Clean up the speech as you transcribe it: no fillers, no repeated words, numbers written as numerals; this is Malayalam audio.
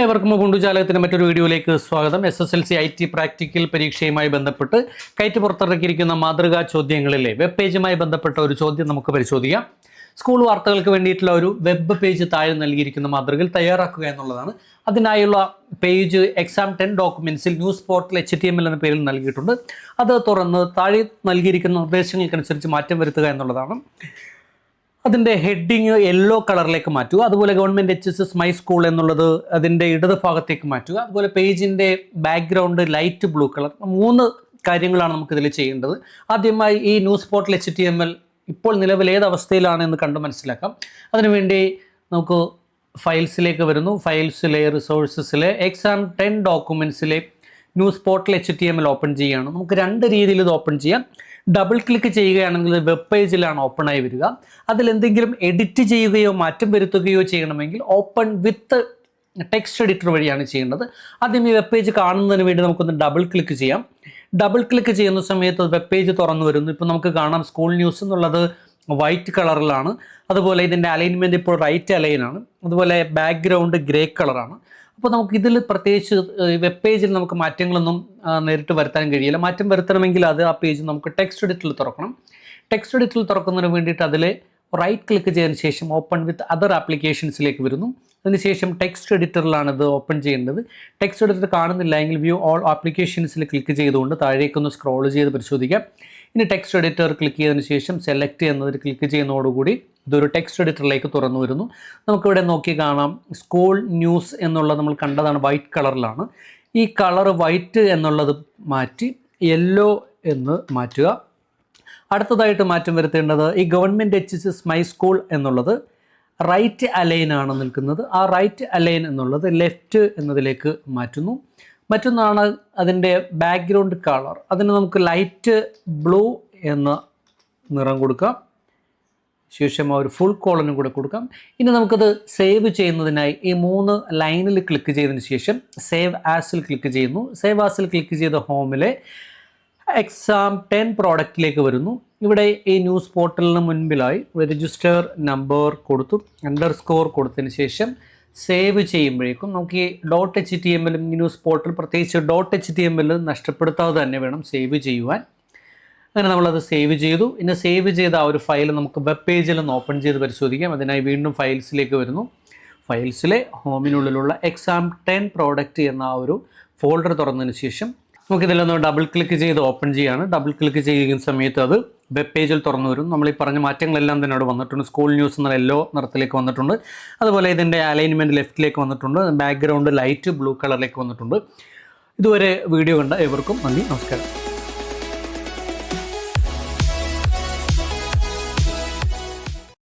ഏവർക്കും മുണ്ടുജാലകത്തിൻ്റെ മറ്റൊരു വീഡിയോയിലേക്ക് സ്വാഗതം. SSLC IT പ്രാക്ടിക്കൽ പരീക്ഷയുമായി ബന്ധപ്പെട്ട് കൈറ്റ് പുറത്തിറക്കിയിരിക്കുന്ന മാതൃകാ ചോദ്യങ്ങളിലെ വെബ് പേജുമായി ബന്ധപ്പെട്ട ഒരു ചോദ്യം നമുക്ക് പരിശോധിക്കാം. സ്കൂൾ വാർത്തകൾക്ക് വേണ്ടിയിട്ടുള്ള ഒരു വെബ് പേജ് താഴെ നൽകിയിരിക്കുന്ന മാതൃകകൾ തയ്യാറാക്കുക എന്നുള്ളതാണ്. അതിനായുള്ള പേജ് എക്സാം 10 ഡോക്യുമെൻസിൽ ന്യൂസ് പോർട്ടൽ HTML എന്ന പേരിൽ നൽകിയിട്ടുണ്ട്. അത് തുറന്ന് താഴെ നൽകിയിരിക്കുന്ന നിർദ്ദേശങ്ങൾക്കനുസരിച്ച് മാറ്റം വരുത്തുക എന്നുള്ളതാണ്. അതിൻ്റെ ഹെഡിങ് യെല്ലോ കളറിലേക്ക് മാറ്റുക. അതുപോലെ ഗവൺമെൻറ് HSS മൈ സ്കൂൾ എന്നുള്ളത് അതിൻ്റെ ഇടത് ഭാഗത്തേക്ക് മാറ്റുക. അതുപോലെ പേജിൻ്റെ ബാക്ക്ഗ്രൗണ്ട് ലൈറ്റ് ബ്ലൂ കളർ. 3 കാര്യങ്ങളാണ് നമുക്കിതിൽ ചെയ്യേണ്ടത്. ആദ്യമായി ഈ ന്യൂസ് പോർട്ടൽ HTML ഇപ്പോൾ നിലവിൽ ഏത് അവസ്ഥയിലാണെന്ന് കണ്ട് മനസ്സിലാക്കാം. അതിനുവേണ്ടി നമുക്ക് ഫയൽസിലേക്ക് വരുന്നു. ഫയൽസിലെ റിസോഴ്സസിലെ എക്സാം 10 ഡോക്യുമെൻസിലെ ന്യൂസ് പോർട്ടൽ HTML ഓപ്പൺ ചെയ്യുകയാണ്. നമുക്ക് 2 രീതിയിൽ ഇത് ഓപ്പൺ ചെയ്യാം. ഡബിൾ ക്ലിക്ക് ചെയ്യുകയാണെങ്കിൽ വെബ് പേജിലാണ് ഓപ്പൺ ആയി വരിക. അതിലെന്തെങ്കിലും എഡിറ്റ് ചെയ്യുകയോ മാറ്റം വരുത്തുകയോ ചെയ്യണമെങ്കിൽ ഓപ്പൺ വിത്ത് ടെക്സ്റ്റ് എഡിറ്റർ വഴിയാണ് ചെയ്യേണ്ടത്. ആദ്യം ഈ വെബ് പേജ് കാണുന്നതിന് വേണ്ടി നമുക്കൊന്ന് ഡബിൾ ക്ലിക്ക് ചെയ്യാം. ഡബിൾ ക്ലിക്ക് ചെയ്യുന്ന സമയത്ത് വെബ് പേജ് തുറന്നു വരുന്നു. ഇപ്പോൾ നമുക്ക് കാണാം സ്കൂൾ ന്യൂസ് എന്നുള്ളത് വൈറ്റ് കളറിലാണ്. അതുപോലെ ഇതിൻ്റെ അലൈൻമെൻറ്റ് ഇപ്പോൾ റൈറ്റ് അലൈനാണ്. അതുപോലെ ബാക്ക്ഗ്രൗണ്ട് ഗ്രേ കളറാണ്. അപ്പോൾ നമുക്ക് ഇതിൽ പ്രത്യേകിച്ച് വെബ് പേജിൽ നമുക്ക് മാറ്റങ്ങളൊന്നും നേരിട്ട് വരുത്താൻ കഴിയില്ല. മാറ്റം വരുത്തണമെങ്കിൽ ആ പേജ് നമുക്ക് ടെക്സ്റ്റ് എഡിറ്ററിൽ തുറക്കണം. ടെക്സ്റ്റ് എഡിറ്ററിൽ തുറക്കുന്നതിന് വേണ്ടിയിട്ട് അതിൽ റൈറ്റ് ക്ലിക്ക് ചെയ്തതിന് ശേഷം ഓപ്പൺ വിത്ത് അതർ ആപ്ലിക്കേഷൻസിലേക്ക് വരുന്നു. അതിനുശേഷം ടെക്സ്റ്റ് എഡിറ്ററിലാണ് ഇത് ഓപ്പൺ ചെയ്യേണ്ടത്. ടെക്സ്റ്റ് എഡിറ്റർ കാണുന്നില്ല എങ്കിൽ വ്യൂ ഓൾ ആപ്ലിക്കേഷൻസിൽ ക്ലിക്ക് ചെയ്തുകൊണ്ട് താഴേക്കൊന്ന് സ്ക്രോൾ ചെയ്ത് പരിശോധിക്കാം. ഇനി ടെക്സ്റ്റ് എഡിറ്റർ ക്ലിക്ക് ചെയ്തതിന് ശേഷം സെലക്ട് എന്നതിൽ ക്ലിക്ക് ചെയ്യുന്നതോടുകൂടി ഇതൊരു ടെക്സ്റ്റ് എഡിറ്ററിലേക്ക് തുറന്നു വരുന്നു. നമുക്കിവിടെ നോക്കി കാണാം സ്കൂൾ ന്യൂസ് എന്നുള്ളത് നമ്മൾ കണ്ടതാണ്, വൈറ്റ് കളറിലാണ്. ഈ കളർ വൈറ്റ് എന്നുള്ളത് മാറ്റി യെല്ലോ എന്ന് മാറ്റുക. അടുത്തതായിട്ട് മാറ്റം വരുത്തേണ്ടത് ഈ ഗവൺമെൻറ് HSS മൈ സ്കൂൾ എന്നുള്ളത് റൈറ്റ് അലൈനാണ് നിൽക്കുന്നത്. ആ റൈറ്റ് അലൈൻ എന്നുള്ളത് ലെഫ്റ്റ് എന്നതിലേക്ക് മാറ്റുന്നു. മറ്റൊന്നാണ് അതിൻ്റെ ബാക്ക്ഗ്രൗണ്ട് കളർ. അതിന് നമുക്ക് ലൈറ്റ് ബ്ലൂ എന്ന നിറം കൊടുക്കാം. ശേഷം ഒരു ഫുൾ കോളനും കൂടെ കൊടുക്കാം. ഇനി നമുക്കത് സേവ് ചെയ്യുന്നതിനായി ഈ 3 ലൈനിൽ ക്ലിക്ക് ചെയ്തതിന് ശേഷം സേവ് ആസിൽ ക്ലിക്ക് ചെയ്യുന്നു. സേവ് ആസിൽ ക്ലിക്ക് ചെയ്ത ഹോമിലെ എക്സാം 10 പ്രോഡക്റ്റിലേക്ക് വരുന്നു. ഇവിടെ ഈ ന്യൂസ് പോർട്ടലിന് മുൻപിലായി രജിസ്റ്റർ നമ്പർ കൊടുത്തു _ കൊടുത്തതിന് ശേഷം സേവ് ചെയ്യുമ്പോഴേക്കും നമുക്ക് ഈ .html ന്യൂസ് പോർട്ടൽ പ്രത്യേകിച്ച് .html നഷ്ടപ്പെടുത്താതെ തന്നെ വേണം സേവ് ചെയ്യുവാൻ. അങ്ങനെ നമ്മളത് സേവ് ചെയ്തു. ഇനി സേവ് ചെയ്ത ആ ഒരു ഫയൽ നമുക്ക് വെബ് പേജിൽ ഒന്ന് ഓപ്പൺ ചെയ്ത് പരിശോധിക്കാം. അതിനായി വീണ്ടും ഫയൽസിലേക്ക് വരുന്നു. ഫയൽസിലെ ഹോമിനുള്ളിലുള്ള എക്സാം 10 പ്രോഡക്റ്റ് എന്ന ആ ഒരു ഫോൾഡർ തുറന്നതിന് ശേഷം നമുക്കിതിലൊന്ന് ഡബിൾ ക്ലിക്ക് ചെയ്ത് ഓപ്പൺ ചെയ്യുകയാണ്. ഡബിൾ ക്ലിക്ക് ചെയ്യുന്ന സമയത്ത് അത് വെബ് പേജിൽ തുറന്നു വരും. നമ്മൾ ഈ പറഞ്ഞ മാറ്റങ്ങളെല്ലാം തന്നെ അവിടെ വന്നിട്ടുണ്ട്. സ്കൂൾ ന്യൂസ് എന്ന യെല്ലോ നിറത്തിലേക്ക് വന്നിട്ടുണ്ട്. അതുപോലെ ഇതിൻ്റെ അലൈൻമെൻറ്റ് ലെഫ്റ്റിലേക്ക് വന്നിട്ടുണ്ട്. ബാക്ക്ഗ്രൗണ്ട് ലൈറ്റ് ബ്ലൂ കളറിലേക്ക് വന്നിട്ടുണ്ട്. ഇതുവരെ വീഡിയോ കണ്ട ഏവർക്കും നന്ദി, നമസ്കാരം.